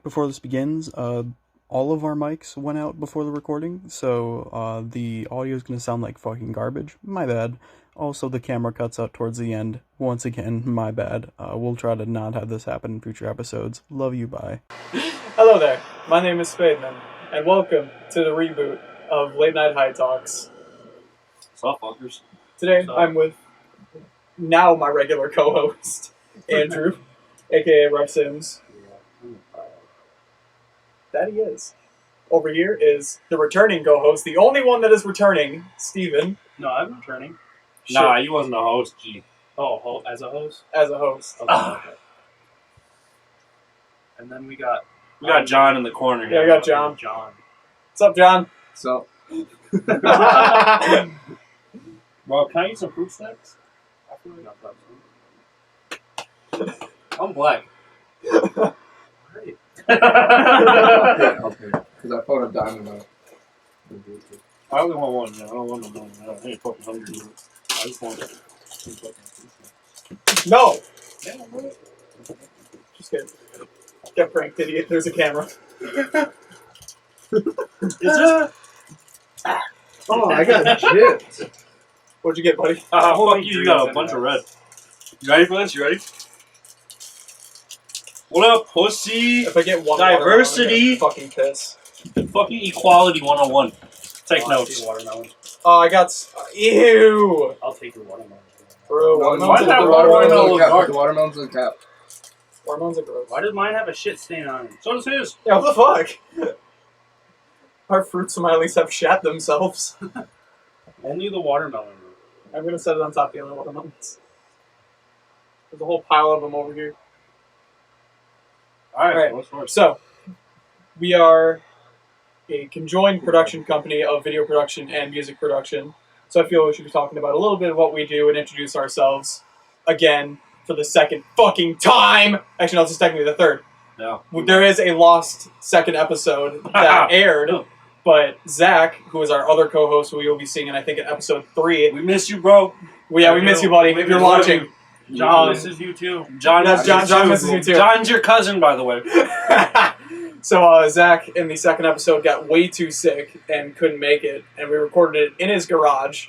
Before this begins, all of our mics went out before the recording, so the audio is going to sound like fucking garbage. My bad. Also, the camera cuts out towards the end. Once again, my bad. We'll try to not have this happen in future episodes. Love you, bye. Hello there, my name is Spademan, and welcome to the reboot of Late Night High Talks. What's up, fuckers? Today, I'm with now my regular co-host, Andrew, aka Rev Sims. That he is. Over here is the returning co-host, the only one that is returning, Steven. No, I'm returning. Nah, you wasn't a host, G. Oh, as a host? As a host. Okay. And then we got John in the corner Yeah, here. we got John. What's up, John? So, Well, can I eat some fruit snacks? I feel like I'm black. Great. okay, because I found a diamond out. I only want one, man. I don't want no more. I ain't fucking hungry. I just want some fucking fruit snacks. No! Yeah, bro. Just kidding. Get pranked, idiot. There's a camera. It's just... Oh, I got chips. What'd you get, buddy? Fuck you, you got a bunch of red. You ready for this? You ready? What up, pussy? If I get one Diversity. watermelon, I'm gonna fucking piss. Fucking equality 101. Take notes. Watermelon. Oh, I got... Ew! I'll take your watermelon. Bro, No, watermelons why are that the gross. watermelon watermelon's look on dark? cap. The watermelon's on cap. Watermelons are gross. Why does mine have a shit stain on it? So does his. Yeah, what the fuck? Our fruits might at least have shat themselves. Only the watermelon. I'm gonna set it on top of the other watermelons. There's a whole pile of them over here. Alright, what's first? So, we are a conjoined production company of video production and music production. So I feel we should be talking about a little bit of what we do and introduce ourselves again for the second fucking time. Actually, no, this is technically the third. Yeah. There is a lost second episode that aired, but Zach, who is our other co-host, who you'll be seeing in, I think, in episode 3. We miss you, bro. We miss you, buddy, if you're watching. John, this is you too. John, Yes, John misses you too. John's your cousin, by the way. So Zach, in the second episode, got way too sick and couldn't make it, and we recorded it in his garage.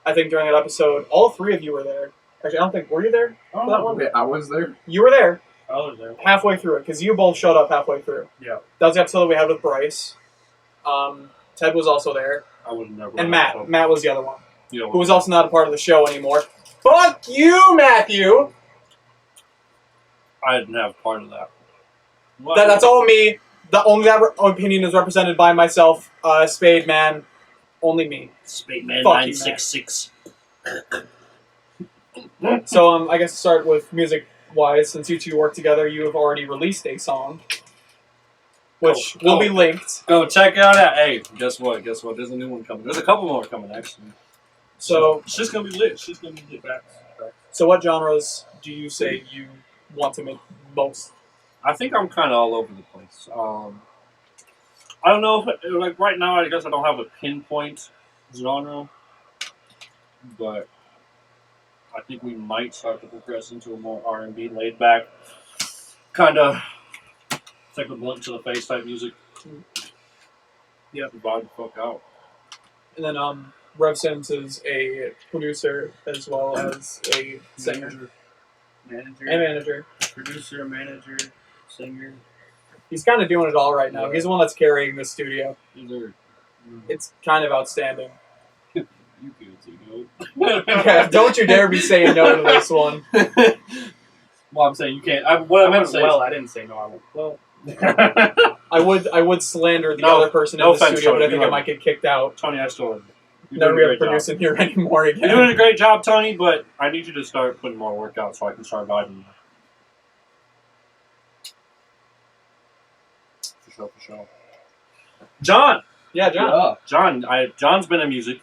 I think during that episode, all three of you were there. Actually, I don't think, were you there for that one? Wait, I was there. You were there I was there. halfway through it, because you both showed up halfway through. Yeah. That was the episode that we had with Bryce. Ted was also there. I would never. And Matt. Matt was the other one, You know, who was also not a part of the show anymore. Fuck you, Matthew! I didn't have part of that. That's all me. The only that opinion is represented by myself, Spade Man. Only me. Spademan Fuck you, 966. So, I guess to start with music-wise, since you two work together, you have already released a song, which will be linked. Go check it out. Hey, guess what? There's a new one coming. There's a couple more coming, actually. So, It's just gonna be lit. so what genres do you say you want to make most? I think I'm kind of all over the place. I don't know. Like right now, I guess I don't have a pinpoint genre, but I think we might start to progress into a more R&B, laid back, kind of take a blunt to the face type music. Yeah, the vibe the fuck out. And then, Rev Sims is a producer as well as a singer Manager. and manager. Producer, manager, singer. He's kind of doing it all right now. Yeah. He's the one that's carrying the studio. Either It's kind of outstanding. you can see no. Yeah, don't you dare be saying no to this one. Well, I'm saying you can't. What I meant to say. Well, I didn't say no. I went well. I would slander the No, other person no in the offense, studio, but I Tony, think you I might get kicked out. Tony, I still. You're Never doing be a able to great produce job. in here anymore again. You're doing a great job, Tony, but I need you to start putting more work out so I can start vibing. For sure. John! Yeah, John. John's been in music.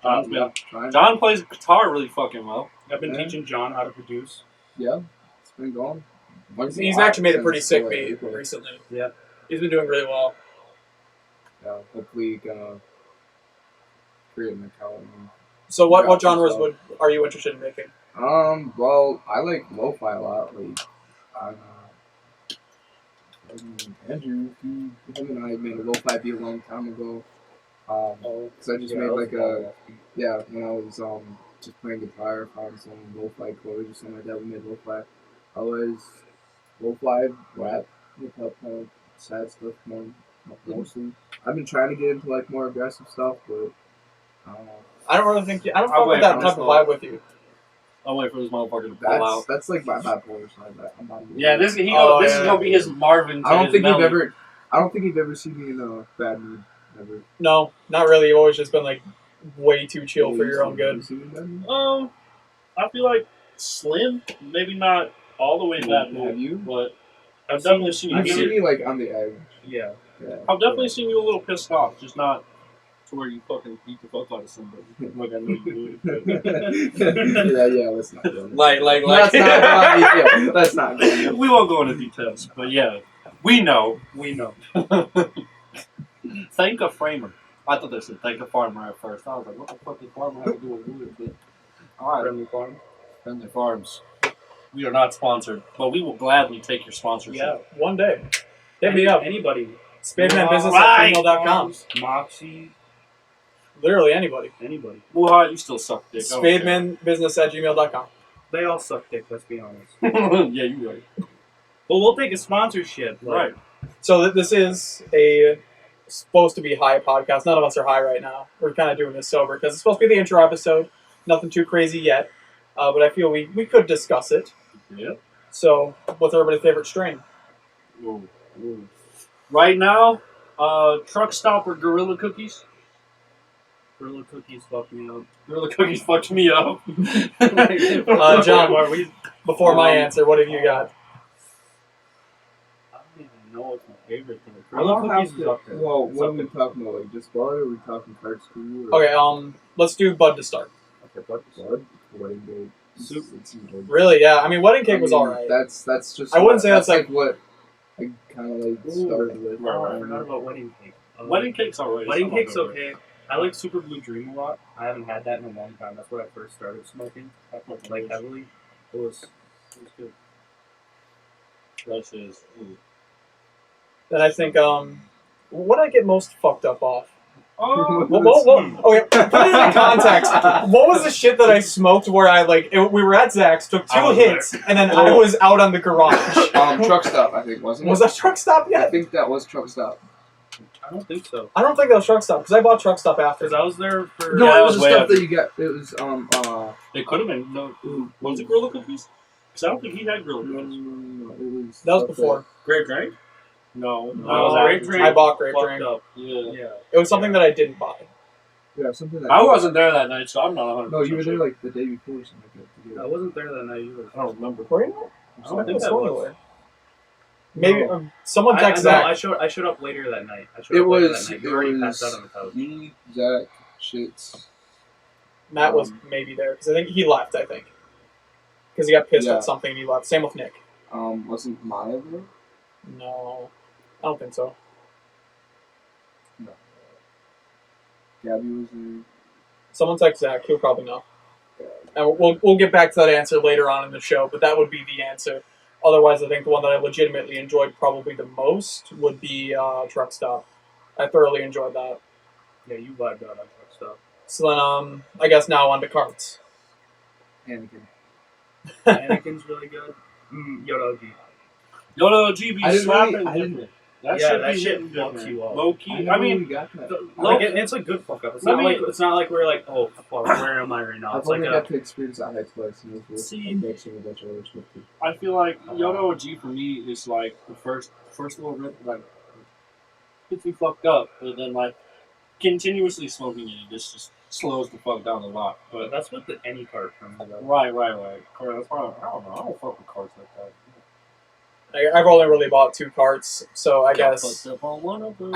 Trying. John plays guitar really fucking well. I've been Yeah. teaching John how to produce. Yeah, it's been going. He's actually made a pretty sick since, beat April. recently. Yeah. He's been doing really well. Yeah, hopefully gonna create an account. So what Yeah, genres so- are you interested in making? Well, I like lo-fi a lot. Like, I Andrew, him and I made a lo-fi beat a long time ago. Because I just made like a when I was just playing guitar, found some lo-fi chords or something like that. We made lo-fi. Otherwise, lo-fi rap, hip hop, kind of sad stuff mostly. I've been trying to get into like more aggressive stuff, but I don't know. I don't really think I don't I'll fuck with wait that for type this of one. vibe with you. I'll wait for this motherfucker to pull out. That's like my bipolar side. I'm not Yeah, this is yeah. gonna be his Marvin. To I don't his think Melly. you've ever seen me in a bad mood. Ever. No, not really. You've always just been like way too chill for your own You good. seen me in a bad mood? I feel like Slim, maybe not all the way bad Have move, you? but I've definitely seen You've you. seen me like on the edge. Yeah. Yeah. I've definitely seen you a little pissed off, just not to where you fucking beat the fuck out of somebody. Like I know you would. yeah, let's not go. Like. Let's not go. Yeah, let's not go. We won't go into details, but yeah, we know. Thank a framer. I thought they said thank a farmer at first. I was like, what the fuck does farmer have to do with wood? But all right, Friendly farm. Friendly Farms. We are not sponsored, but we will gladly take your sponsorship. Yeah. One day. Hit me up. Anybody. Spademanbusiness@gmail.com. Moxie. Literally anybody. Anybody. Well, you still suck dick. Spademanbusiness@gmail.com. They all suck dick. Let's be honest. Yeah, you right. But we'll take a sponsorship. Right. So this is a supposed to be high podcast. None of us are high right now. We're kind of doing this sober because it's supposed to be the intro episode. Nothing too crazy yet. But I feel we could discuss it. Yeah. So what's everybody's favorite strain? Ooh. Right now, Truck Stop or Gorilla Cookies? Gorilla cookies fuck me up. Gorilla Cookies fucked me up. John, before my answer, what have you got? I don't even know what's my favorite thing. I don't Gorilla have cookies is to. up there. Well, It's what up are we there. talking about? Like just bar? Or are we talking cards too? Or Okay, let's do Bud to start. Okay, blood. Wedding cake. Soup. Really? Yeah. I mean, wedding cake was alright. That's just. I wouldn't say that's like what I kind of like started with. Oh, I forgot about wedding cake. Wedding cake's alright. Wedding cake's okay. I like Super Blue Dream a lot. I haven't had that in a long time. That's when I first started smoking, like heavily. It was good. That is. Then I think, what did I get most fucked up off? Oh, Okay, put it in context. What was the shit that I smoked where I, we were at Zach's, took I two was hits, and then I was out on the garage. Truck stop, I think, wasn't it? Was that Truck Stop I yet? think that was truck stop. I don't think so. I don't think that was Truck Stop, because I bought Truck Stop after. Because I was there for. No, Yeah, it it was was the way stuff up. that you got. It was It could have been. No, was it Gorilla Cookies? Because I don't think he had Gorilla No, Cookies. it was. That was stuff before. Grape Drink? No. No, Grape Drink I bought Grape fucked Drink. up. Yeah. Yeah. It was something that I didn't buy. Yeah, something that. I wasn't there that night, so I'm not 100%. No, you were there sure. like the day before or something like that. I wasn't there that night either. I don't remember. Were you not? I don't think Let's I go was. anywhere. Maybe No. Someone text no, Zach. I showed up later that night. It was. You It already passed out was on the couch. me, Zach, Shits. Matt was maybe there because I think he left. I think because he got pissed Yeah. at something and he left. Same with Nick. Wasn't Maya there? No, I don't think so. No. Gabby was there. Someone text Zach. He'll probably know. And we'll get back to that answer later on in the show, but that would be the answer. Otherwise, I think the one that I legitimately enjoyed probably the most would be Truck Stop. I thoroughly enjoyed that. Yeah, you vibed out on truck stuff. So then, I guess now on to carts. Anakin. Anakin's really good. Yoda OG. Yoda GB I didn't slapping really- I didn't- different. That Yeah, shit that be shit hitting fucks different. you up. Low key. I I mean, we got that. Like it's a good fuck up. It's not like we're like, oh fuck, where am I right now? I've It's like only a got to experience that twice, and it was See- a mixing of a bunch of other stuff too. I feel like Yoda OG for me is like the first little rip, like gets me fucked up, but then like continuously smoking it just slows the fuck down a lot. But that's what the any cart from me though. right. That's why I don't know. I don't fuck with cards like that. I've only really bought 2 carts, so I Got guess fucked up on one of them.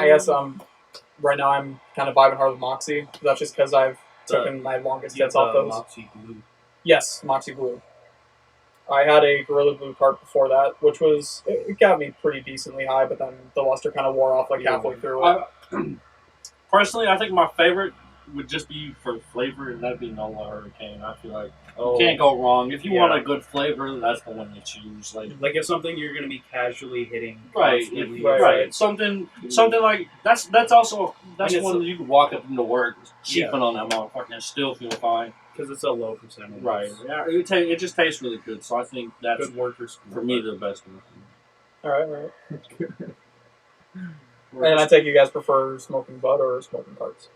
right now I'm kind of vibing hard with Moxie. That's just because I've taken my longest hits off those. Moxie Blue. Yes, Moxie Blue. I had a Gorilla Glue cart before that, which was it got me pretty decently high, but then the luster kind of wore off like halfway through it. Personally, I think my favorite would just be for flavor, and that'd be Nola Hurricane. I feel like You can't go wrong. If you Yeah. want a good flavor, that's the one you choose. Like if something you're gonna be casually hitting right, constantly, Right. something like that's also that's And it's one you can walk up into work, Yeah. cheaping on that motherfucker and still feel fine. because it's a low percentage. Right. Yeah. It just tastes really good. So I think that's Good workers for me the best one. All right. And I take you guys prefer smoking bud or smoking carts?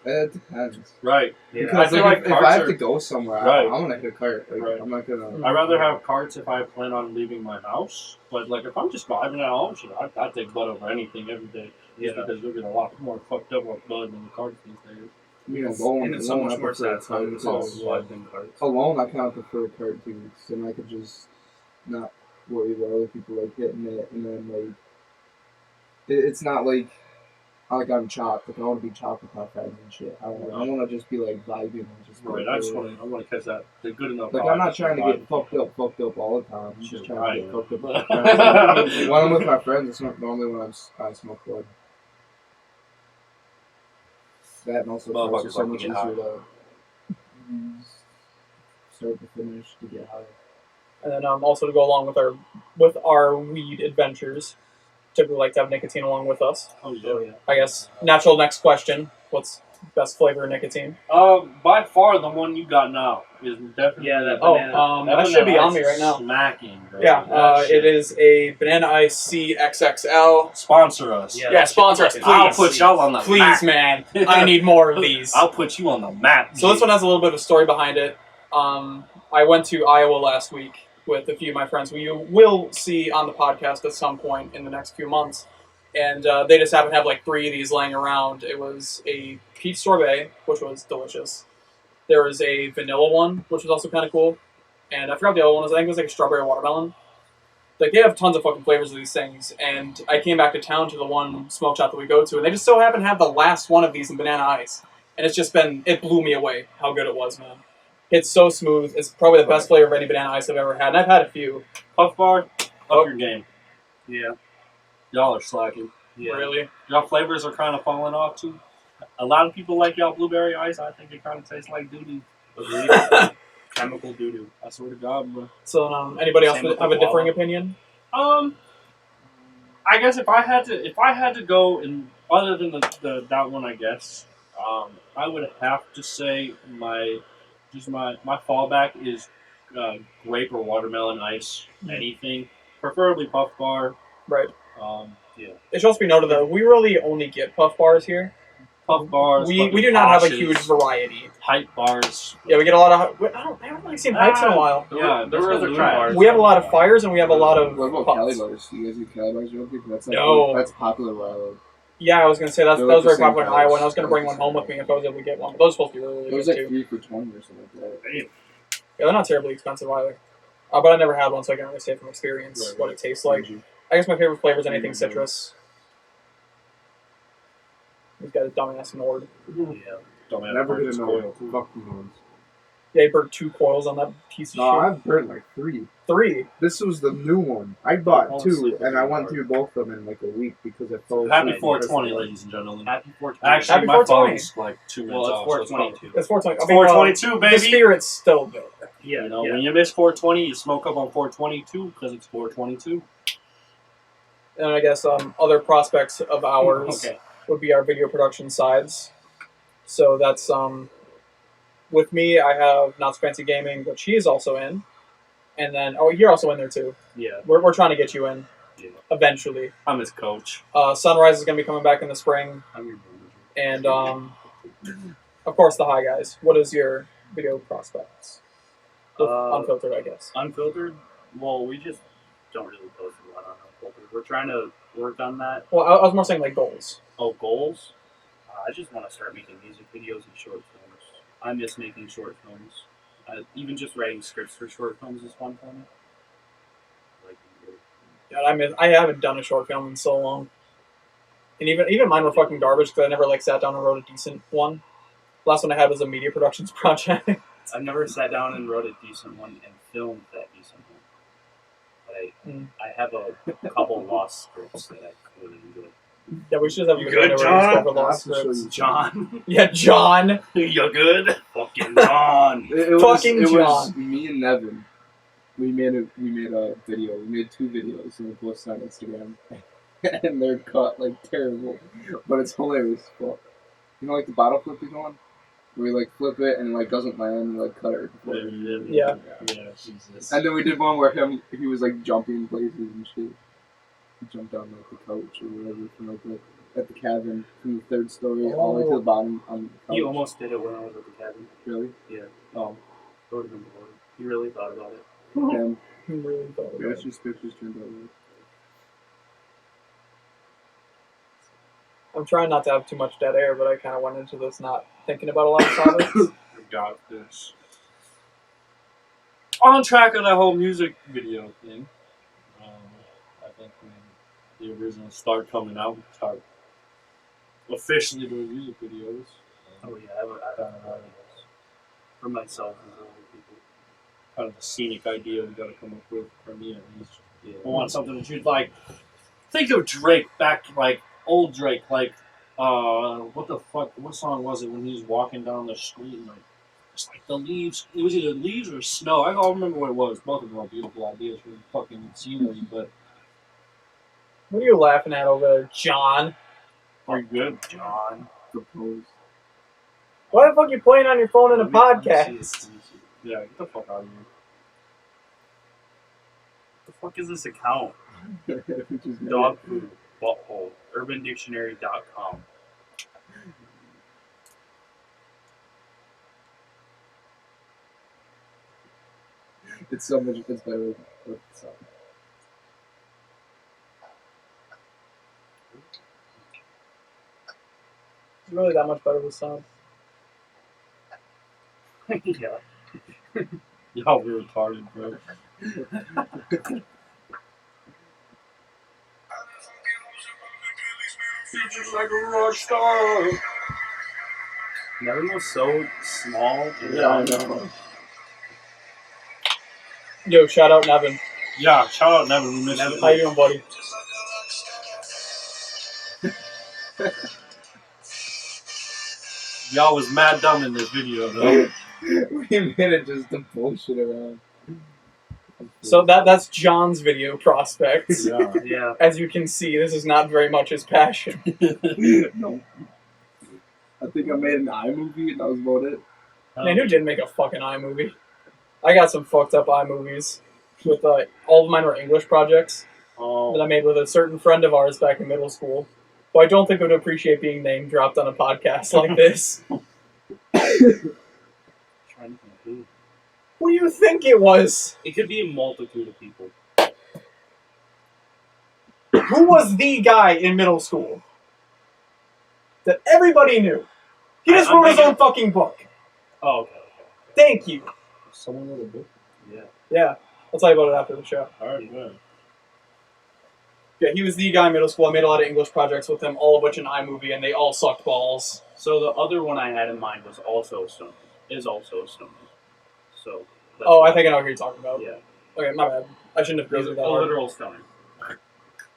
It depends. Right. Yeah. Because I feel like, like if carts I have are- to go somewhere, Right. I want to hit a cart. Like, Right. I'm not gonna. I'd rather have carts if I plan on leaving my house. But like if I'm just vibing at home, shit, I'd take bud over anything every day. Just because you'll get a lot more fucked up with bud than the carts these days. You know, alone, and it's so alone, much I more prefer a satisfying cart to smoke because bud than carts. alone, I kind of prefer a cart too. So then I could just not worry about other people like hitting it, and then like it's not like I'm chopped. Like I want to be chopped with my friends and shit. I want to just be like vibing and just Right. like, I want to catch that. They're good enough. Like vibe I'm not to trying to vibe get fucked up all the time. I'm just trying to get fucked up with my Right. friends. When I'm with my friends, it's not normally when I smoke bud. That and also carts are Motherfuckers so like to much get easier to use start to finish to get high. And then also to go along with our weed adventures, typically like to have nicotine along with us. Oh yeah. I guess natural next question: what's best flavor of nicotine? By far the one you got now is definitely. Yeah, that Oh, banana. that should be on me right now. Smacking. Bro. Yeah, That shit. it is a Banana Ice C XXL. Sponsor us. Yeah, sponsor us, please. I'll put y'all on the Please, map. man. I need more of these. I'll put you on the map. So this one has a little bit of a story behind it. I went to Iowa last week with a few of my friends who you will see on the podcast at some point in the next few months. And they just happen to have like 3 of these laying around. It was a peach sorbet, which was delicious. There was a vanilla one, which was also kind of cool. And I forgot the other one was. I think it was like a strawberry watermelon. Like, they have tons of fucking flavors of these things. And I came back to town to the one smoke shop that we go to, and they just so happen to have the last one of these in Banana Ice. And it blew me away how good it was, man. It's so smooth. It's probably the best flavor of any Banana Ice I've ever had. And I've had a few. Puff bar, up your game. Yeah. Y'all are slacking. Yeah. Really. Y'all flavors are kind of falling off too. A lot of people like y'all blueberry ice. I think it kind of tastes like doo-doo. Chemical doo-doo. I swear to God, bro. So, anybody else Same with have the a differing guava. opinion? I guess if I had to go in other than that one, I guess I would have to say my fallback is grape or watermelon ice. Anything, preferably puff bar. Right. Yeah, It should also be noted, though, we really only get puff bars here. puff bars. We do not have a Poshes, huge variety. hype bars. Yeah, we get a lot of... I haven't really seen hypes in a while. Yeah, there Those were are the try. bars. We have a lot of fires, and we have a lot of What about puffs. Cali bars? You guys eat Cali bars real quick? That's like, No. that's popular where I live. Yeah, I was going to say, that They're was like very the same popular in price. Iowa, and I was going to bring one home with me if I was able to get one. But those are supposed to be really, It really was good, like too. 3 for 20 or something like that. Yeah, they're not terribly expensive either. But I never had one, so I can't really say from experience Right, what right. it tastes like. I guess my favorite flavor is anything Mm-hmm. citrus. He's got a dumbass Nord. Yeah. Don't have Never purchase gonna coil, know. too. Fuck the ones. Yeah, he burnt 2 coils on that piece of No, shit. I've burned like 3. 3. This was the new one. I bought Fall 2, asleep with and I your went card. through both of them in like a week because I fell Happy asleep. 420, ladies and gentlemen. Happy 420. Actually, Happy my 420. phone's like 2 minutes Well, it's off. so 422. It's 420. It's 422, The baby. spirit's still there. Yeah. You know, yeah. when you miss 420, you smoke up on 422 because it's 422. And I guess other prospects of ours Okay. would be our video production sides. So that's with me. I have Not So Fancy Gaming, which he is also in, and then you're also in there too. Yeah. We're trying to get you in Yeah. eventually. I'm his coach. Sunrise is going to be coming back in the spring, I'm your manager. and of course the High Guys. What is your video prospects? With unfiltered, I guess. Unfiltered? Well, we just don't really post a lot on Unfiltered. We're trying to work on that. Well, I was more saying like goals. Oh, goals? I just want to start making music videos and short films. I miss making short films. Even just writing scripts for short films is fun for me. Like, God, I haven't done a short film in so long, and even mine were fucking garbage because I never like sat down and wrote a decent one. Last one I had was a media productions project. I've never sat down and wrote a decent one and filmed that decent one. But I have a couple lost scripts that I really enjoy. Yeah, we should have a You video good, where we just John? go over lost I'll have to show scripts. you. John, Yeah, John. You good? fuck Fucking John. It Fucking was John. me and Nevin. We made a video. We made 2 videos and we posted on Instagram, and they're cut like terrible, but it's hilarious. Fuck. You know, like the bottle flip we go on, where we like flip it and it like doesn't land, and like cut it. Yeah. Yeah, Jesus. And then we did one where he was like jumping places and shit. He jumped on like the couch or whatever from like at the cabin from the 3rd story all the way to the bottom on the couch. He almost did it when I was at the cabin. Really? Yeah. Oh. It would have been boring. He really thought about it. And I really thought yeah, about it's just pictures turned out right. I'm trying not to have too much dead air, but I kind of went into this not thinking about a lot of topics. We got this. On track of that whole music video thing, I think when the originals start coming out, we start officially doing music videos. Oh yeah, I've done a lot of those. For myself and other people. Kind of a scenic idea we got to come up with, for me at least. Yeah. I want something that you'd like. Think of Drake back, like old Drake, like what the fuck? What song was it when he was walking down the street and like it's like the leaves? It was either leaves or snow. I don't remember what it was. Both of them are beautiful ideas for fucking scenery, but What are you laughing at over there, John? pretty good. John. The pose. Why the fuck are you playing on your phone in a Let me see podcast? it, let me see it. Yeah, get the fuck out of here. What the fuck is this account? We just made Dog food. Butthole. UrbanDictionary.com. It's so much. It's better with the song. It's really that much better with sound. Yeah. Y'all be retarded, bro. Features like a rock star. Nevin was so small. Yeah, I know. Yo, shout out Nevin. Yeah, shout out Nevin. We missed How you doing, buddy? Y'all was mad dumb in this video, though. We made it just to bullshit around. So that's John's video prospects. Yeah. Yeah. As you can see, this is not very much his passion. No. I think I made an iMovie and that was about it. Man, who didn't make a fucking iMovie? I got some fucked up iMovies. With all of mine were English projects that I Oh, made with a certain friend of ours back in middle school. Who I don't think would appreciate being name dropped on a podcast like this. Trying to think who. Who do you think it was? It could be a multitude of people. Who was the guy in middle school that everybody knew? He just I'm wrote his thinking- own fucking book. Oh, okay. Thank you. someone wrote a book. Yeah. Yeah, I'll tell you about it after the show. Alright, good. Yeah, he was the guy in middle school. I made a lot of English projects with him, all of which in iMovie, and they all sucked balls. So the other one I had in mind was also Stone. Is also Stone. So. that's Oh, I why- think I know what you're talking about. Yeah. Okay, my bad. I shouldn't have He's grazed a that hard. literal stoner.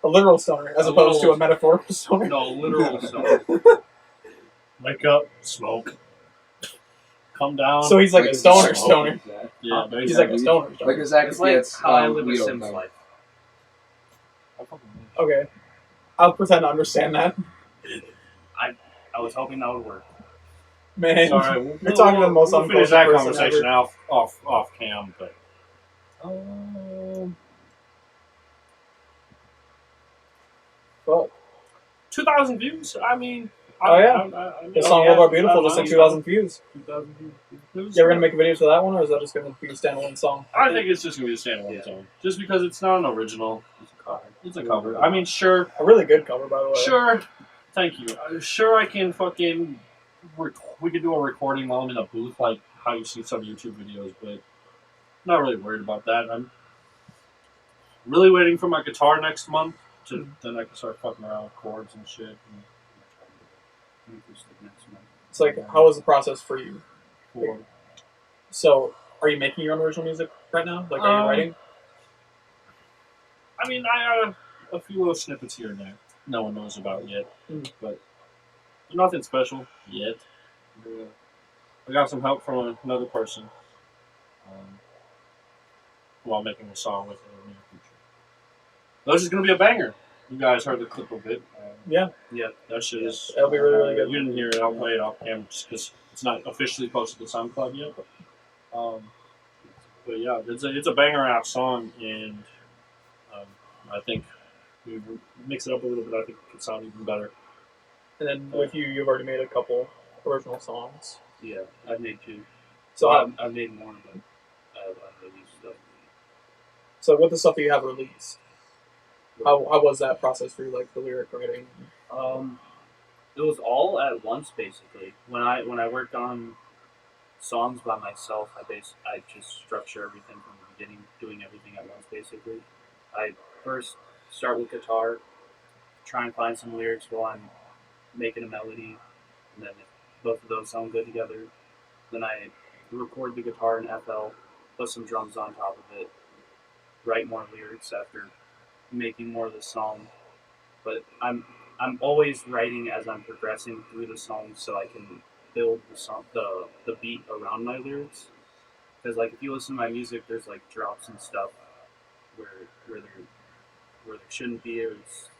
A literal stoner, as A opposed to literal- a metaphorical stoner. No, literal stoner. Wake up, smoke. Come down. So he's like a stoner Oh, stoner. yeah, He's basically. like a stoner Like stoner. a Zach It's like gets how I live a Leo Sims thing. life. Okay. I'll pretend to understand that. I was hoping that would work. Man, It's alright. you're talking to the most we'll finish uncultured that person conversation ever. off cam, but. Fuck. 2,000 views. I mean. Oh, yeah. The song World War Beautiful just hit 2,000 views. 2,000 views. Yeah, we're gonna make videos for that one, or is that just gonna be a standalone song? I think it's just gonna be a standalone Yeah. song, just because it's not an original. It's a cover. It's a cover. I mean, sure, A really good cover, by the way. sure. Thank you. Sure, I can fucking. We could do a recording while I'm in a booth, like how you see some YouTube videos, but not really worried about that. I'm really waiting for my guitar next month, to then I can start fucking around with chords and shit. It's like, how was the process for you? For, So, are you making your own original music right now? Like, are you writing? I mean, I have a few little snippets here and there. No one knows about yet, Mm. but nothing special yet. I got some help from another person while making a song with in the near future. This is gonna be a banger. You guys heard the clip of it. Yeah. Yeah. That shit is. That'll be really, really good. You didn't hear it. I'll play it off camera just because it's not officially posted to SoundCloud yet. But yeah, it's a banger ass song, and um, I think we mix it up a little bit. I think it could sound even better. And then with you, you've already made a couple original songs. Yeah, I've made 2. So I've made more, but I've released stuff. So with the stuff that you have released, how was that process for you, like the lyric writing? It was all at once basically. When I worked on songs by myself, I just structure everything from the beginning, doing everything at once basically. I first start with guitar, try and find some lyrics while I'm making a melody, and then if both of those sound good together, then I record the guitar in FL, put some drums on top of it, write more lyrics after making more of the song. But I'm always writing as I'm progressing through the song, so I can build the beat around my lyrics. Because like if you listen to my music, there's like drops and stuff where where there where there shouldn't be, or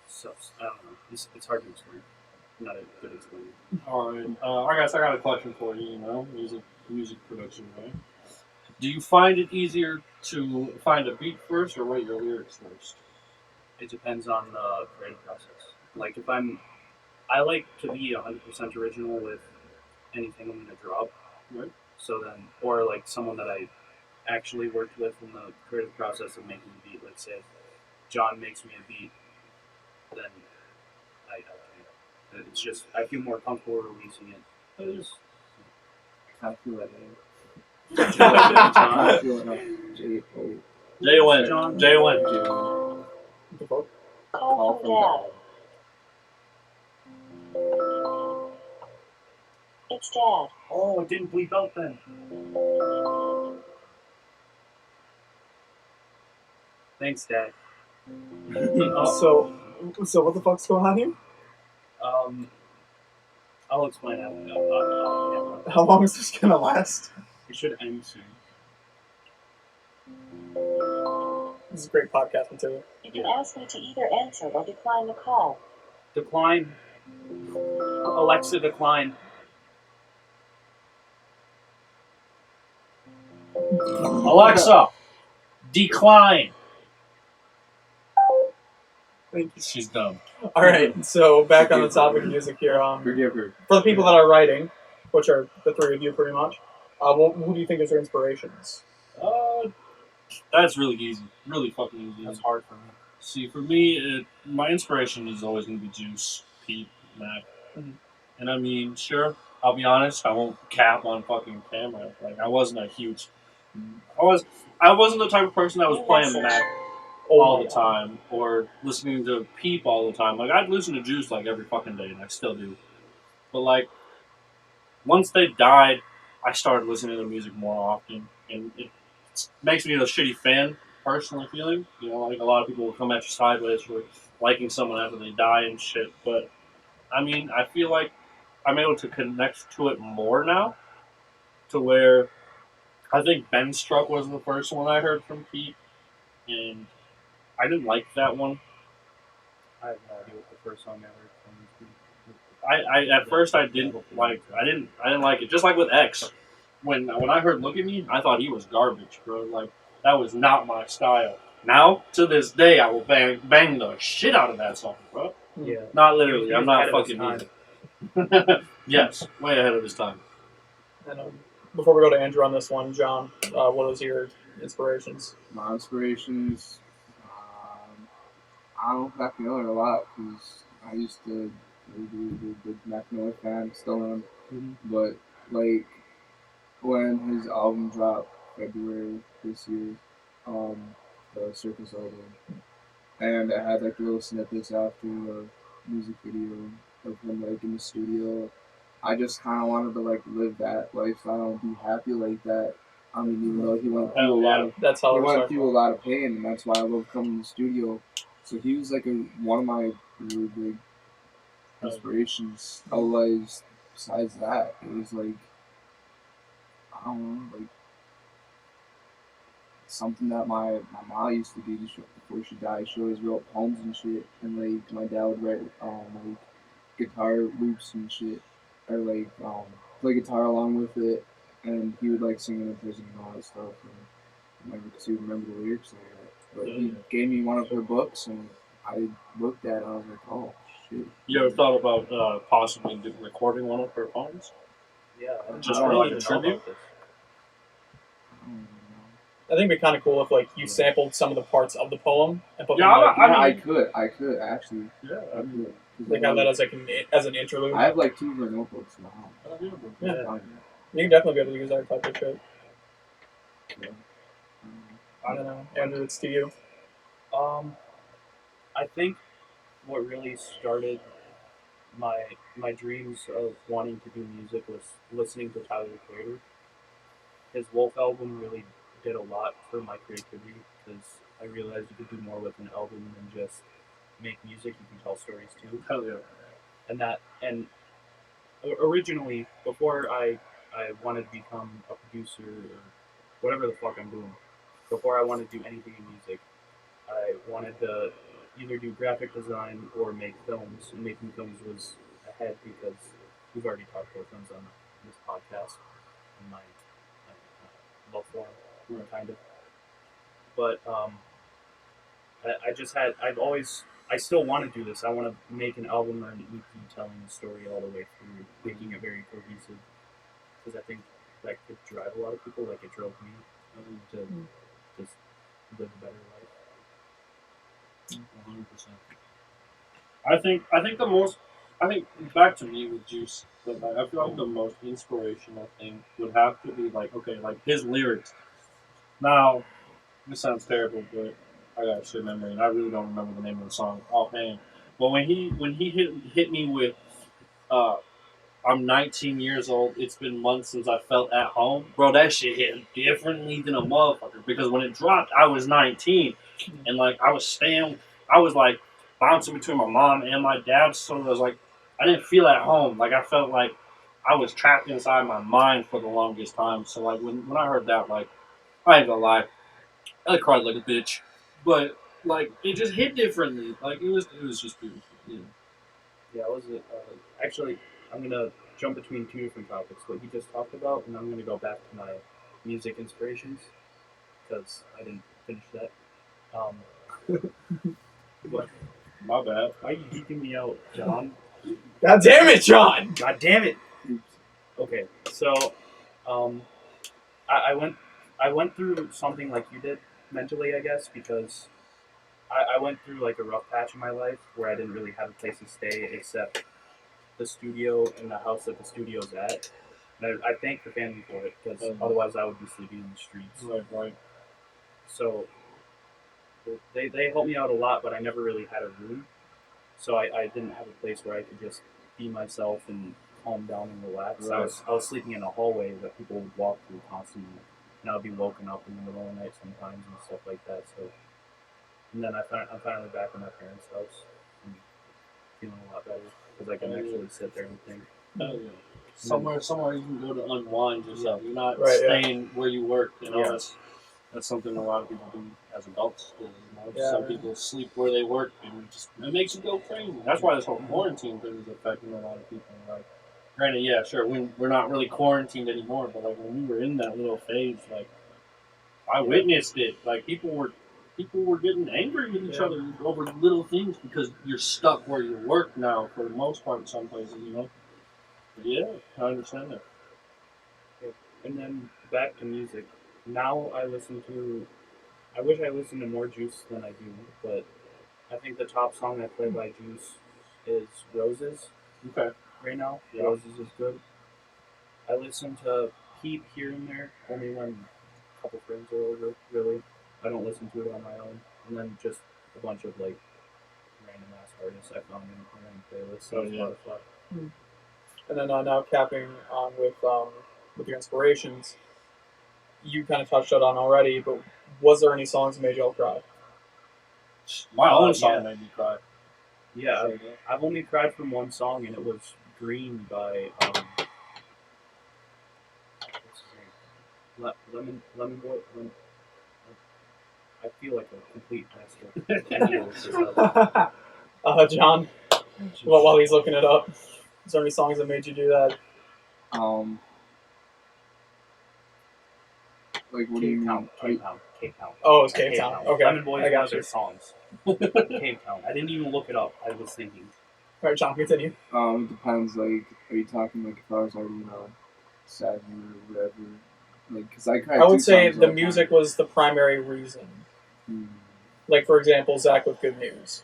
stuff. I don't know. It's hard to explain. I'm not a good explainer. All right, I guess I got a question for you. You know, music production, right? Do you find it easier to find a beat first or write your lyrics first? It depends on the creative process. Like I like to be 100% original with anything I'm gonna drop. Right. So then, or like someone that I actually worked with in the creative process of making the beat. Let's say if John makes me a beat, then I can't. It's just I feel more comfortable releasing it. But it's, I feel that. John, I feel it. J-O. J-O-N. John. J-O-N. What the fuck? Call from Dad. It's Dad. Oh, it didn't bleep out then. Thanks, Dad. So what the fuck's going on here? I'll explain it. How long is this gonna last? It should end soon. This is great podcast material. You can ask me to either answer or decline the call. Decline. Alexa, decline. Alexa, decline. Thank you. She's dumb. All right, so back on the topic of music here. Forgive her. For the people that are writing, which are the three of you pretty much, who do you think is your inspirations? That's really easy. Really fucking easy. That's hard for me. See, for me, my inspiration is always going to be Juice, Pete, Mac. Mhm. And I mean, sure, I'll be honest, I won't cap on fucking camera. Like, I wasn't the type of person that was playing Mac all the time or listening to Peep all the time. Like, I'd listen to Juice like every fucking day, and I still do. But like, once they died, I started listening to music more often, and it makes me a shitty fan, personally feeling. You know, like a lot of people will come at you sideways for liking someone after they die and shit. But I mean, I feel like I'm able to connect to it more now, to where I think Ben Struck was the first one I heard from Pete, and I didn't like that one. I have no idea what the first song I heard from was. At first I didn't like it. Just like with X, when I heard "Look at Me," I thought he was garbage, bro. Like that was not my style. Now to this day, I will bang the shit out of that song, bro. Yeah. Not literally. He was I'm not ahead of his fucking music. Yes, way ahead of his time. And before we go to Andrew on this one, John, what was your inspirations? My inspirations, I don't have to know it a lot because I used to be a big Mac Miller fan, still am. But like when his album dropped February this year, the Circus album, and I had like little snippets after the music video of him like in the studio. I just kind of wanted to like live that lifestyle and be happy like that. I mean, even though he went through That's how he it went started. through a lot of pain, and that's why I love coming to the studio. So he was like one of my really big inspirations. Otherwise, besides that, it was like I don't know, like something that my mom used to do before she died. She always wrote poems and shit, and like my dad would write like guitar loops and shit, or like play guitar along with it, and he would like sing in prison and all that stuff. And I never to remember the lyrics and all that. But he gave me one of her books, and I looked at it. And I was like, oh shit. You ever thought about possibly recording one of her poems? Yeah, Just I for don't like a even know tribute? about this. I don't know. I think it'd be kind of cool if like you sampled some of the parts of the poem and put Yeah, them like, I mean- could actually. Yeah, I could. 'Cause like have that as an interlude. I have like 2 of her notebooks now. Yeah. You can definitely be able to use that type of shit. Yeah. I don't know. Andrew, it's to you. I think what really started my dreams of wanting to do music was listening to Tyler the Creator. His Wolf album really did a lot for my creativity because I realized you could do more with an album than just make music. You can tell stories too. Hell yeah. And originally, before I wanted to become a producer or whatever the fuck I'm doing, before I wanted to do anything in music, I wanted to either do graphic design or make films. And making films was ahead because we've already talked about films on this podcast in my love form, kind of. But I just had I still want to do this. I want to make an album or an EP telling the story all the way through, making it very cohesive. Because I think that could drive a lot of people, like it drove me to just live a better life. 100%. I think the most, I think back to me with Juice, but like, I feel like the most inspirational thing would have to be like, okay, like his lyrics. Now, this sounds terrible, but I got a shit memory, and I really don't remember the name of the song offhand. But when he hit me with, uh, I'm 19 years old. It's been months since I felt at home, bro. That shit hit differently than a motherfucker. Because when it dropped, I was 19, and like I was like bouncing between my mom and my dad. So it was like I didn't feel at home. Like I felt like I was trapped inside my mind for the longest time. So like when I heard that, like I ain't gonna lie, I cried like a bitch. But like it just hit differently. Like it was just beautiful. You know? Yeah, was it? Actually, I'm gonna jump between two different topics. What you just talked about, and I'm gonna go back to my music inspirations because I didn't finish that. But My bad. why are you geeking me out, John? God damn it, John! God damn it! Okay, so um, I went through something like you did mentally, I guess, because I went through like a rough patch in my life where I didn't really have a place to stay except the studio and the house that the studio's at. And I thank the family for it because otherwise I would be sleeping in the streets. Right. So they helped me out a lot, but I never really had a room. So I didn't have a place where I could just be myself and calm down and relax. Right. I was sleeping in a hallway that people would walk through constantly, and I would be woken up in the middle of the night sometimes and stuff like that. So, and then I'm finally back in my parents' house and feeling a lot better because I can actually sit there and think. Hell yeah. Somewhere you can go to unwind yourself. You're not Right, yeah. staying where you work. You know, Yeah. that's something a lot of people do as adults. Still, you know? Yeah, Some right. people sleep where they work, and it makes you go crazy. That's why this whole quarantine thing is affecting a lot of people. Like, granted, yeah, sure, we're not really quarantined anymore, but like when we were in that little phase, like I witnessed it. Like people were getting angry with each other over little things because you're stuck where you work now for the most part in some places, you know. But yeah, I understand that. And then back to music. Now I wish I listened to more Juice than I do, but I think the top song I play by Juice is Roses Okay. right now. Yeah. Roses is good. I listen to Peep here and there, only when a couple friends are over, really. I don't listen to it on my own. And then just a bunch of like random ass artists I found in my own playlist on Spotify. And then now capping on with your inspirations, you kind of touched on already, but was there any songs that made y'all cry? My own song yeah. made me cry. Yeah, Sure, I've only cried from one song, and it was Green by what's his name? Lemon boy. I feel like a complete asshole. John, while he's looking it up, is there any songs that made you do that? Like what do you mean? Cave Town. Oh, it's Cave Town. Okay, Lemon Boy I is one got of their you. songs. Cave Town. I didn't even look it up. I was thinking. All right, John, continue. It depends. Like, are you talking like if I was already sad or whatever? Like, cause I cried. I would two say times the all music time. was the primary reason. Hmm. Like, for example, Zach with Good News.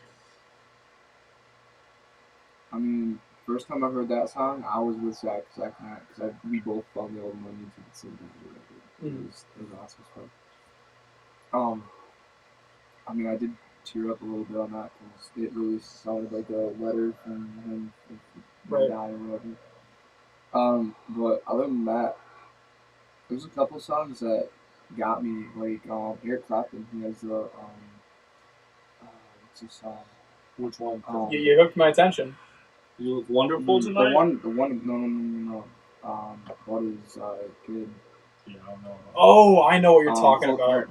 I mean, first time I heard that song, I was with Zach because we both found the album on YouTube at the same time. Mm-hmm. It was awesome stuff. I mean, I did tear up a little bit on that because it really sounded like a letter from him if he Right. died or whatever. But other than that, there's a couple songs that got me. Like Eric Clapton, he has the what's his song? Which one? You hooked my attention. You look wonderful tonight. The one. No. What is good? Yeah, I don't know. Oh, I know what you're talking about.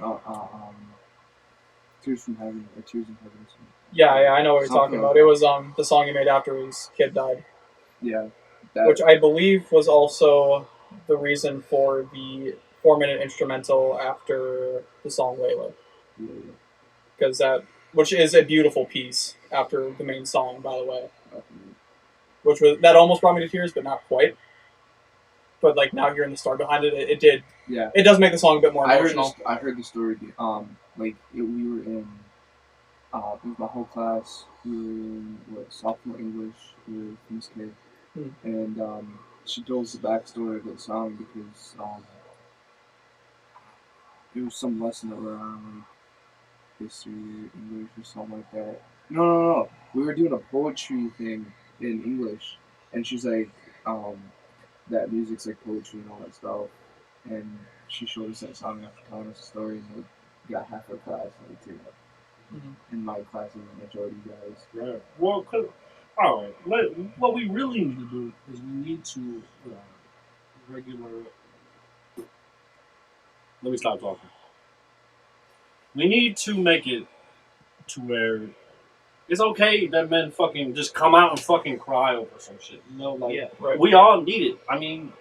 Tears from Heaven or Tears in Heaven. Yeah, I know what you're talking Something about. like It was the song he made after his kid died, Yeah, which I believe was also the reason for the 4-minute instrumental after the song Layla, yeah. because which is a beautiful piece after the main song, by the way. That almost brought me to tears, but not quite. But like now hearing the story behind it, it did. Yeah. It does make the song a bit more emotional. I heard the story. We were in. It was my whole class. We were in sophomore English with Miss K, and she told us the backstory of the song because it was some lesson that we're on, like history or English or something like that. No. We were doing a poetry thing in English, and she's like, that music's like poetry and all that stuff. And she showed us that song after telling us the story, and we got half our class and we teared up. In my class, is the majority guys. Right. Well, all right. What we really need to do is we need to regular. Let me stop talking. We need to make it to where it's okay that men fucking just come out and fucking cry over some shit. You know, like Right. we all need it. I mean,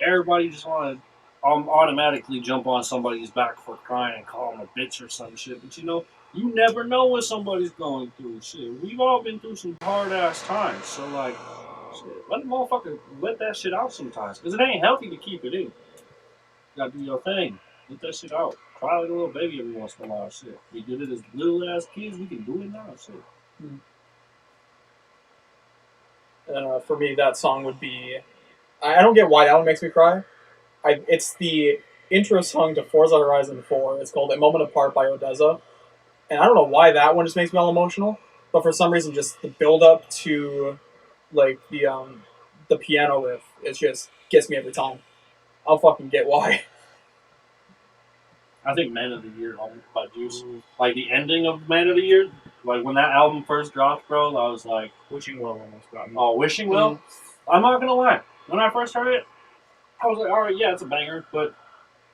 everybody just want to automatically jump on somebody's back for crying and call them a bitch or some shit. But you never know what somebody's going through. Shit, we've all been through some hard ass times. So like, shit, let the motherfucker let that shit out sometimes, because it ain't healthy to keep it in. You gotta do your thing. Let that shit out. Cry like a little baby every once in a while. Shit, we did it as little ass kids. We can do it now. Shit. For me, that song would be. I don't get why that one makes me cry. It's the intro song to Forza Horizon 4. It's called "A Moment Apart" by Odessa, and I don't know why that one just makes me all emotional. But for some reason, just the build up to like the piano riff, it just gets me every time. I'll fucking get why. I think Man of the Year by Juice. Like the ending of Man of the Year, like when that album first dropped, bro, I was like, Wishing Well almost got me. oh, Wishing Well? I'm not gonna lie. When I first heard it, I was like, alright, yeah, it's a banger, but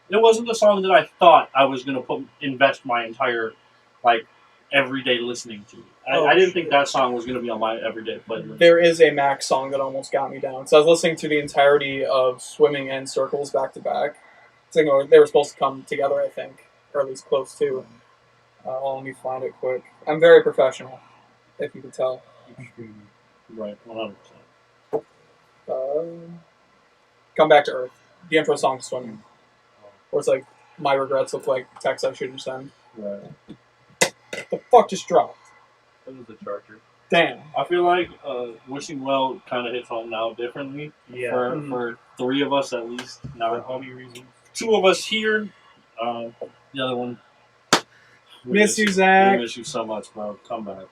it wasn't the song that I thought I was gonna invest my entire everyday listening to. I didn't think that song was gonna be on my everyday playlist. There is a Max song that almost got me down. So I was listening to the entirety of Swimming and Circles back to back. They were supposed to come together, I think, or at least close to. Let me find it quick. I'm very professional, if you could tell. Right, 100%. Come Back to Earth. The intro song to Swimming. Where it's like, my regrets look like text I shouldn't send. Right. The fuck just dropped? It was the charger. Damn. I feel like Wishing Well kind of hits home now differently. Yeah. For three of us at least. Now, for homie reasons. Two of us here. The other one. Miss you, Zach. We miss you so much, bro. Come back.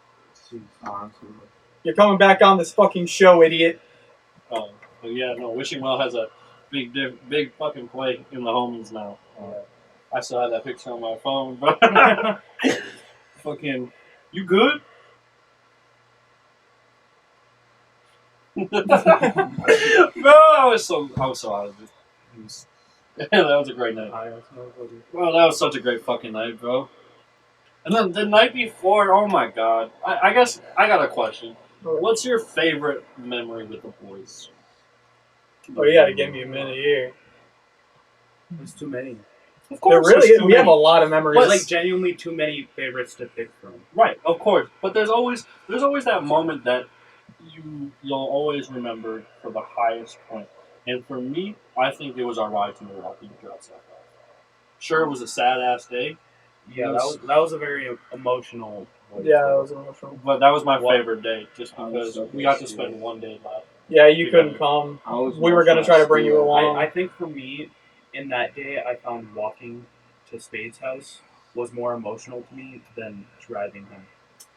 You're coming back on this fucking show, idiot. But yeah, no. Wishing Well has a big fucking play in the homies now. I still have that picture on my phone, but fucking, you good? Bro, I was so out of it. that was a great night. Well, that was such a great fucking night, bro. And then the night before, oh my god. I guess I got a question. What's your favorite memory with the boys? Oh, you gotta give me a minute here. There's too many. Of There really there's is. too We have a many. lot of memories. There's like genuinely too many favorites to pick from. Right, of course. But there's always that moment that you'll always remember for the highest point. And for me, I think it was our ride to Milwaukee to drop stuff off. Sure, it was a sad ass day. Yeah, that was a very emotional. Yeah, that was emotional. But that was my What? favorite day, just because we got to spend one day left. Yeah, you couldn't come. We were gonna try to bring you along. I think for me, in that day, I found walking to Spades' house was more emotional to me than driving him.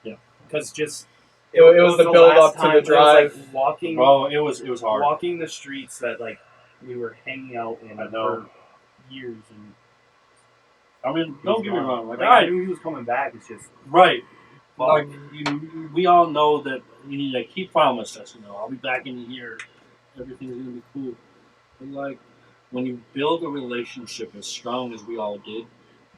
Yeah. Because just It was the build last up to time the it was, like, drive. walking. Bro, it was hard. Walking the streets that like we were hanging out in I know. for years, and I mean, don't get me wrong. Like, I knew he was coming back. It's just right. fuck. Like, we all know that he promised us, I'll be back in a year. Everything's going to be cool. But, like, when you build a relationship as strong as we all did,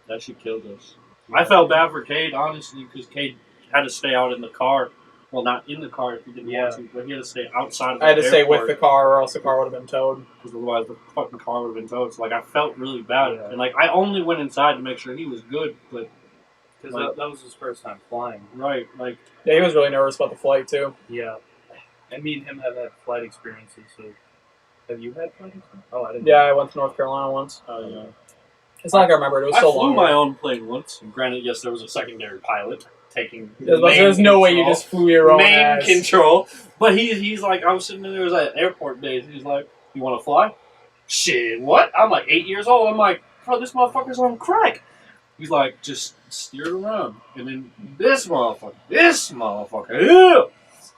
that shit killed us. I felt bad for Cade, honestly, because Cade had to stay out in the car. Well, not in the car if he didn't want to, but he had to stay outside of the I had to stay with airport. the car, or else the car would have been towed. Because otherwise the fucking car would have been towed. So, like, I felt really bad. Yeah. And, like, I only went inside to make sure he was good, but... because like, that was his first time flying. Right, like... Yeah, he was really nervous about the flight, too. Yeah, and me and him have had flight experiences. So, have you had flight experiences? Oh, I didn't. Yeah, I went to North Carolina once. Oh, yeah. It's not like I remember it. It was I so flew long my ago. own plane once. And granted, yes, there was a secondary pilot taking There's no way you just flew your own main ass. control. But he's like, I was sitting there at airport days. He's like, you want to fly? Shit, what? I'm like 8 years old. I'm like, bro, this motherfucker's on crack. He's like, just steer it around. And then this motherfucker,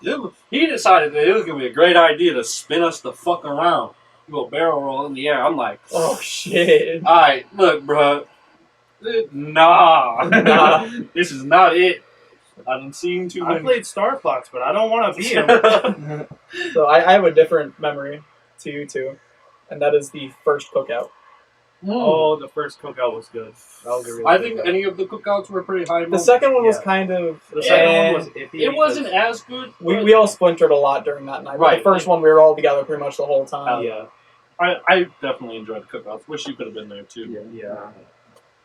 ew, he decided that it was going to be a great idea to spin us the fuck around. Do a barrel roll in the air. I'm like, Oh, shit. alright, look, bro. Nah. Nah. This is not it. I done seen too I many. played Star Fox, but I don't want to be him. So I have a different memory to you two, and that is the first cookout. Oh, the first cookout was good. That was a really I good think cookout. any of the cookouts were pretty high. The second one was Yeah. kind of... The second eh. one was iffy. It wasn't because- as good. We all splintered a lot during that night. But Right. the first one, we were all together pretty much the whole time. Yeah. I definitely enjoyed the cookouts. Wish you could have been there too. Yeah.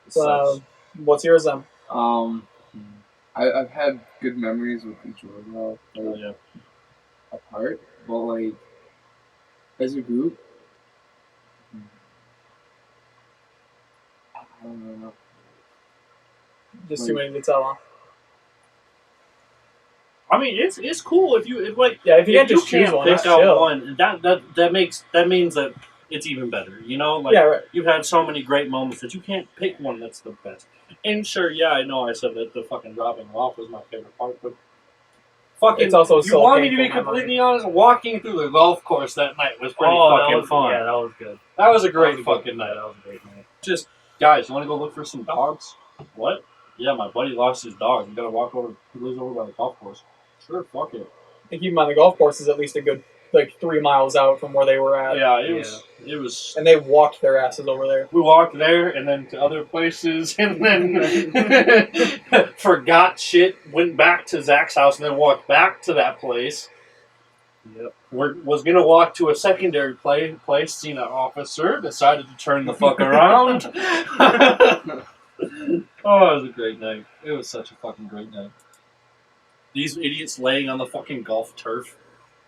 So, what's yours then? I've had good memories with each one though, Oh, like, yeah. apart, but like as a group, I don't know. Just too many to tell, huh? I mean, it's cool if you like. Yeah, if you can't just choose can't one, pick that's out chill. one. That means that it's even better. Like Yeah, right. you've had so many great moments that you can't pick one that's the best. And sure, yeah, I know I said that the fucking dropping off was my favorite part, but fucking, It's also you so want me to be painful memory. completely honest? Walking through the golf course that night was pretty that fucking was, fun. Yeah, that was good. That was a great That was a good fucking night. That was a great night. Just guys, you want to go look for some dogs? What? Yeah, my buddy lost his dog. You gotta walk over. He lives over by the golf course. Sure, fuck it. And keep in mind, the golf course is at least a good, 3 miles out from where they were at. Yeah, it was. And they walked their asses over there. We walked there and then to other places and then forgot shit, went back to Zach's house and then walked back to that place. Yep. Was going to walk to a secondary place, seen an officer, decided to turn the fuck around. Oh, it was a great night. It was such a fucking great night. These idiots laying on the fucking golf turf.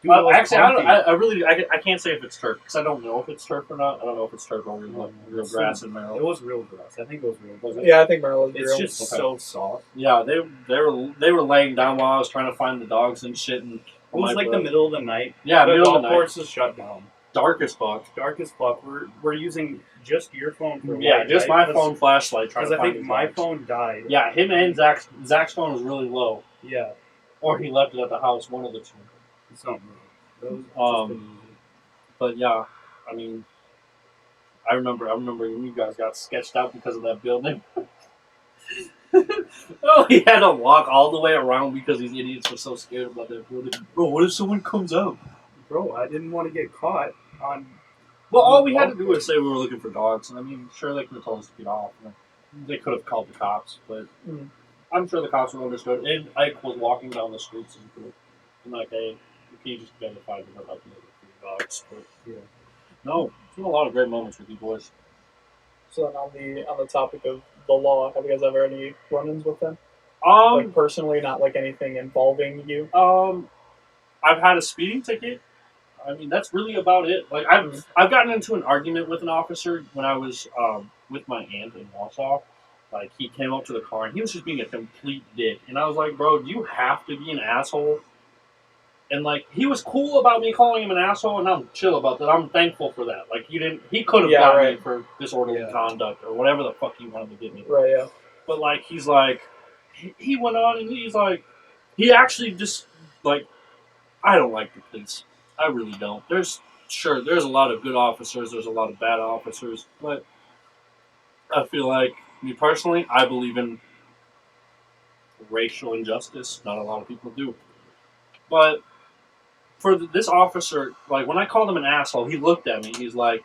Dude, it was Actually, comfy. I can't say if it's turf because I don't know if it's turf or not. I don't know if it's turf or real grass in It Maryland. was real grass. I think it was real grass. Yeah, I think Maryland's It's real. just Okay. so soft. Yeah, they were laying down while I was trying to find the dogs and shit. And It was like the middle of the night. Yeah, the middle of golf the night. course is shut down. Dark as fuck. Dark as fuck. We're using just your phone for Yeah, light, just right? my phone flashlight trying Because to I find think the my dogs. phone died. Yeah, him and Zach's phone was really low, Yeah. or he left it at the house. One of the two. Something. That was just Um, But yeah, I mean, I remember when you guys got sketched out because of that building. Oh, he had to walk all the way around because these idiots were so scared about that building. Bro, what if someone comes out? Bro, I didn't want to get caught on Well, all we had to do was say we were looking for dogs. And I mean, sure, they could have told us to get off. They could have called the cops, but I'm sure the cops would have understood. And Ike was walking down the streets and could have been like, hey, you just identify that we're helping you for your dogs. But, yeah. No, it's been a lot of great moments with you boys. So then on the topic of the law, have you guys ever any run-ins with them? Um, Like personally, not like anything involving you. I've had a speeding ticket. I mean, that's really about it. Like, I've gotten into an argument with an officer when I was with my aunt in Warsaw. Like, he came up to the car and he was just being a complete dick. And I was like, bro, do you have to be an asshole? And like, he was cool about me calling him an asshole, and I'm chill about that. I'm thankful for that. Like, he could have gotten me for disorderly conduct or whatever the fuck he wanted to get me. Right, yeah. But like, he's like, he went on and he's like, he actually just like, I don't like the police. I really don't. There's a lot of good officers. There's a lot of bad officers, but I feel like, me personally, I believe in racial injustice. Not a lot of people do, but for this officer, like when I called him an asshole, he looked at me. He's like,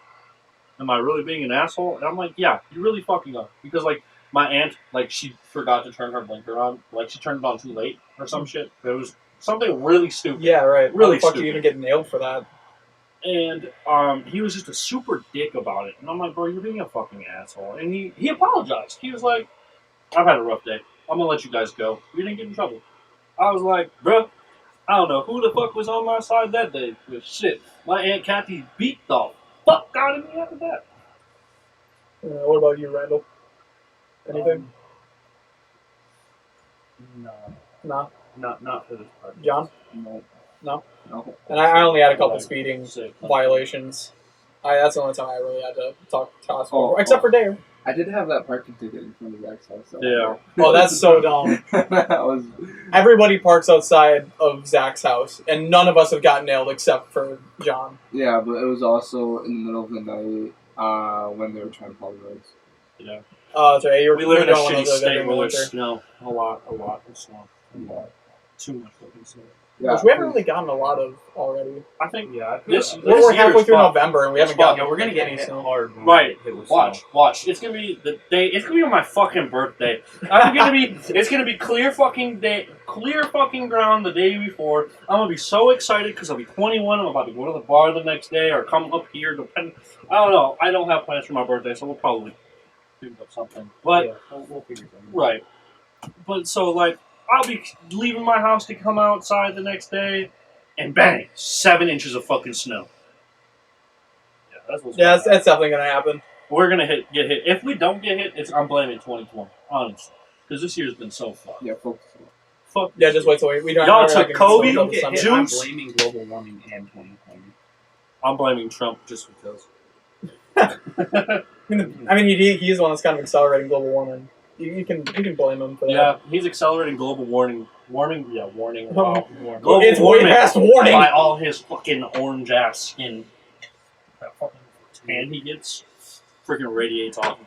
"Am I really being an asshole?" And I'm like, "Yeah, you're really fucking up." Because like my aunt, like she forgot to turn her blinker on. Like she turned it on too late or some shit. It was something really stupid. Yeah, right. Really How the fuck stupid. you even get nailed for that? And he was just a super dick about it. And I'm like, bro, you're being a fucking asshole. And he apologized. He was like, I've had a rough day. I'm gonna let you guys go. We didn't get in trouble. I was like, bro, I don't know who the fuck was on my side that day. But shit, my Aunt Kathy beat the fuck out of me after that. What about you, Randall? Anything? No, No. not for this part. John? No. No. No. And I only had a couple Like, speeding sick. violations. That's the only time I really had to talk to hospital. Oh, Except for Dave. I did have that parking ticket in front of Zach's house. So Yeah. Oh, that's so dumb. that was. Everybody parks outside of Zach's house, and none of us have gotten nailed except for John. Yeah, but it was also in the middle of the night when they were trying to follow roads. Yeah. Oh, that's right. We live in a doing one of shitty those state during the where there's winter. snow. A lot of snow. A lot. Too much fucking snow. Yeah, Which we haven't really gotten a lot of already. I think Yeah, We're halfway through November, and we haven't gotten. Yeah, we're gonna get any hit snow. hard. when Right. we hit with Watch. It's gonna be the day. It's gonna be on my fucking birthday. It's gonna be clear fucking day, clear fucking ground the day before. I'm gonna be so excited because I'll be 21. I'm about to go to the bar the next day or come up here. I don't know. I don't have plans for my birthday, so we'll probably do something. But yeah, we'll figure something. right. But so like, I'll be leaving my house to come outside the next day, and bang, 7 inches of fucking snow. Yeah, that's what's Yeah, going on. that's definitely gonna happen. We're gonna get hit. If we don't get hit, I'm blaming 2020, honestly, because this year's been so fucked. Yeah, focus. Fuck. Yeah, just wait till we don't. Y'all we're not took gonna get Kobe, snow Don't until get December. hit, I'm Juice? blaming global warming and 2020. I'm blaming Trump just because. I mean, he's the one that's kind of accelerating global warming. You can blame him for that. Yeah, he's accelerating global warming. Warning. Wow. Well, it's way past warning. By all his fucking orange ass skin. That fucking tan he gets freaking radiates off of him.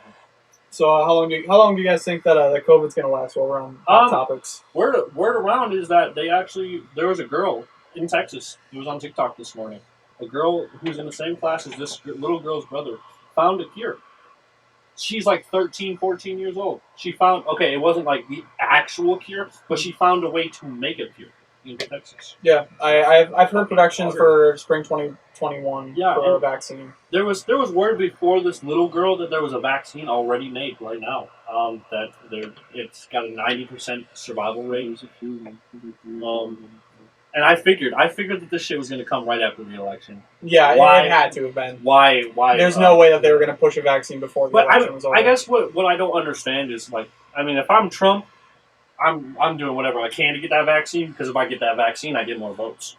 So how long do you guys think that that COVID's gonna last? While we're on hot topics. Word around is that there was a girl in Texas. It was on TikTok this morning. A girl who's in the same class as this little girl's brother found a cure. She's like 13, 14 years old. She found, it wasn't like the actual cure, but she found a way to make a cure in Texas. Yeah, I've heard predictions for spring 2021 for a vaccine. There was word before this little girl that there was a vaccine already made right now. It's got a 90% survival rate. And I figured that this shit was going to come right after the election. Yeah, Why? it had to have been. Why? There's no way that they were going to push a vaccine before the election was over. I guess what I don't understand is, like, I mean, if I'm Trump, I'm doing whatever I can to get that vaccine, because if I get that vaccine, I get more votes.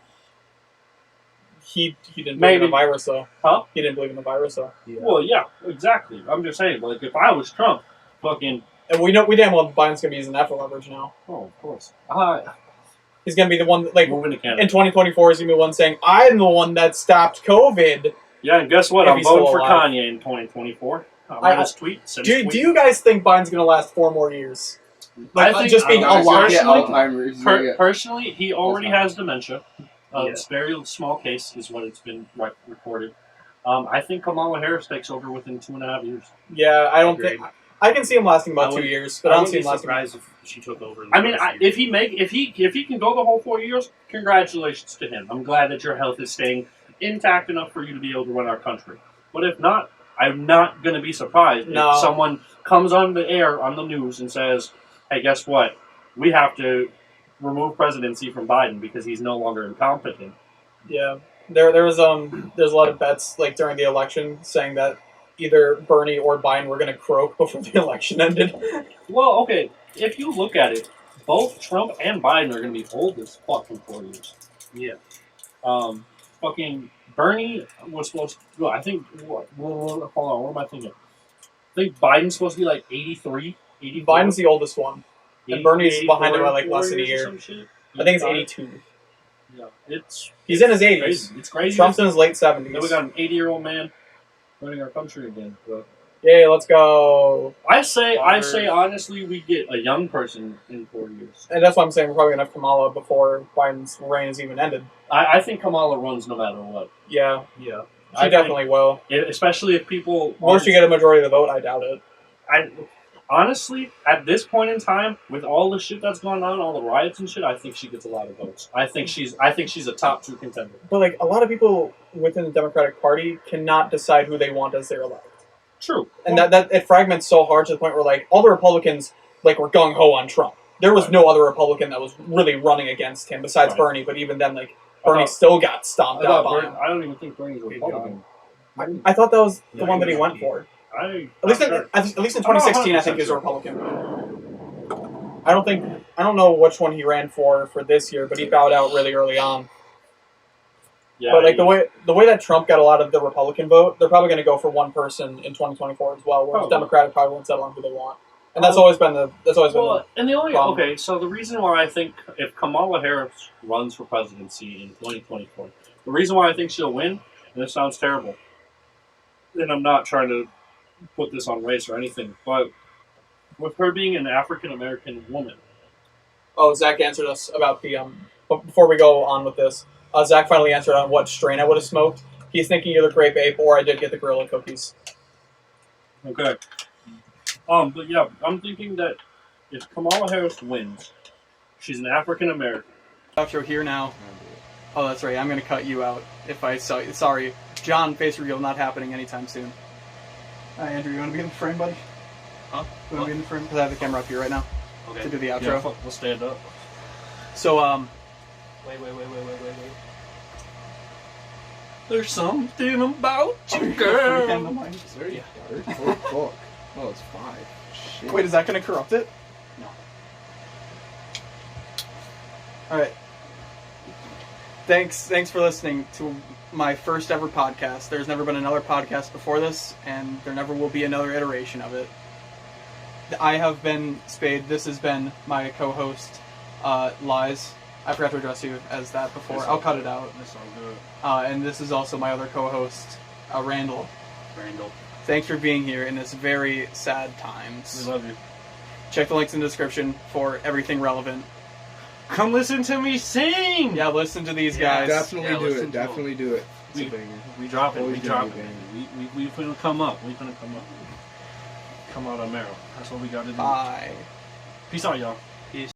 He didn't believe in the virus, though. Huh? He didn't believe in the virus, though. Yeah. Well, yeah, exactly. I'm just saying, like, if I was Trump, fucking... And we damn well Biden's going to be using that for leverage now. Oh, of course. He's going to be the one, like, Moving to Canada. in 2024, he's going to be the one saying, I'm the one that stopped COVID. Yeah, and guess what? If I'm he's voting still for alive. Kanye in 2024. I read his tweet. Do you guys think Biden's going to last 4 more years? Like, I think just being alive. Personally, he already has dementia. Yeah. It's a very small case, is what it's been reported. I think Kamala Harris takes over within 2.5 years. Yeah, I don't Agreed. think I can see him lasting about I 2 would- years, but I I don't would see be him lasting. surprised if she took over. In the I mean, first year. if he can go the whole 4 years, congratulations to him. I'm glad that your health is staying intact enough for you to be able to run our country. But if not, I'm not going to be surprised No. if someone comes on the air on the news and says, "Hey, guess what? We have to remove presidency from Biden because he's no longer incompetent." Yeah, there's a lot of bets like during the election saying that either Bernie or Biden were going to croak before the election ended. Well, okay, if you look at it, both Trump and Biden are going to be old as fuck in 4 years. Yeah. Fucking Bernie was supposed to. Well, I think. Hold on. What am I thinking? I think Biden's supposed to be like 83, 84. Biden's the oldest one, and Bernie's behind him by like less than a year. Some shit. I think it's 82. Yeah, He's in his 80s. crazy. It's crazy. Trump's in his late Then we 70s. got an 80-year-old man running our country again. But Yay, let's go! I say honestly, we get a young person in 4 years. And that's why I'm saying we're probably gonna have Kamala before Biden's reign is even ended. I think Kamala runs no matter what. Yeah, Yeah. she definitely will. Especially if people. Once you get a majority of the vote, I doubt it. Honestly, at this point in time, with all the shit that's going on, all the riots and shit, I think she gets a lot of votes. I think she's a top 2 contender. But like a lot of people within the Democratic Party cannot decide who they want as their elect. True. And that it fragments so hard to the point where like all the Republicans like were gung ho on Trump. There was no other Republican that was really running against him besides Right. Bernie. But even then, like Bernie still got stomped out by him. I don't even think Bernie's a Republican. I thought that was the Yeah, one that he he was. went for. I At least, sure. at least in 2016, I think he was a Republican. I don't know which one he ran for this year, but he bowed out really early on. Yeah, But like the way that Trump got a lot of the Republican vote, they're probably going to go for one person in 2024 as well. Whereas Probably. Democratic probably won't settle on who they want, and that's always been the Well, and the only problem. okay, so the reason why I think if Kamala Harris runs for presidency in 2024, the reason why I think she'll win, and this sounds terrible, and I'm not trying to put this on race or anything, but with her being an African American woman, Oh, Zach answered us about the But before we go on with this, Zach finally answered on what strain I would have smoked. He's thinking either grape ape or I did get the gorilla cookies. okay. But yeah, I'm thinking that if Kamala Harris wins, she's an African American. Outro here now. Oh, that's right. I'm gonna cut you out if I saw you. Sorry, John. Face reveal not happening anytime soon. Hi, Andrew. You want to be in the frame, buddy? Huh? You want to be in the frame? Because I have the camera up here right now Okay. to do the outro. Yeah, fuck, we'll stand up. So Wait. There's something about you, girl. It's very dark. 4 o'clock. Oh, it's 5. Shit. Wait, is that gonna corrupt it? No. All right. Thanks for listening to my first ever podcast. There's never been another podcast before this, and there never will be another iteration of it. I have been Spade. This has been my co-host, Lies. I forgot to address you as that before. I'll cut it out. That sounds good. And this is also my other co-host, Randall. Thanks for being here in this very sad times. We love you. Check the links in the description for everything relevant. Come listen to me sing. Yeah, listen to these Yeah, guys. Definitely Yeah, do listen it. to 'em. Definitely do it. It's a We- banger. We drop it. Always We gonna drop be it. banging. We finna come up. We finna come up. Come out on Meryl. That's what we gotta do. Bye. Peace out, y'all.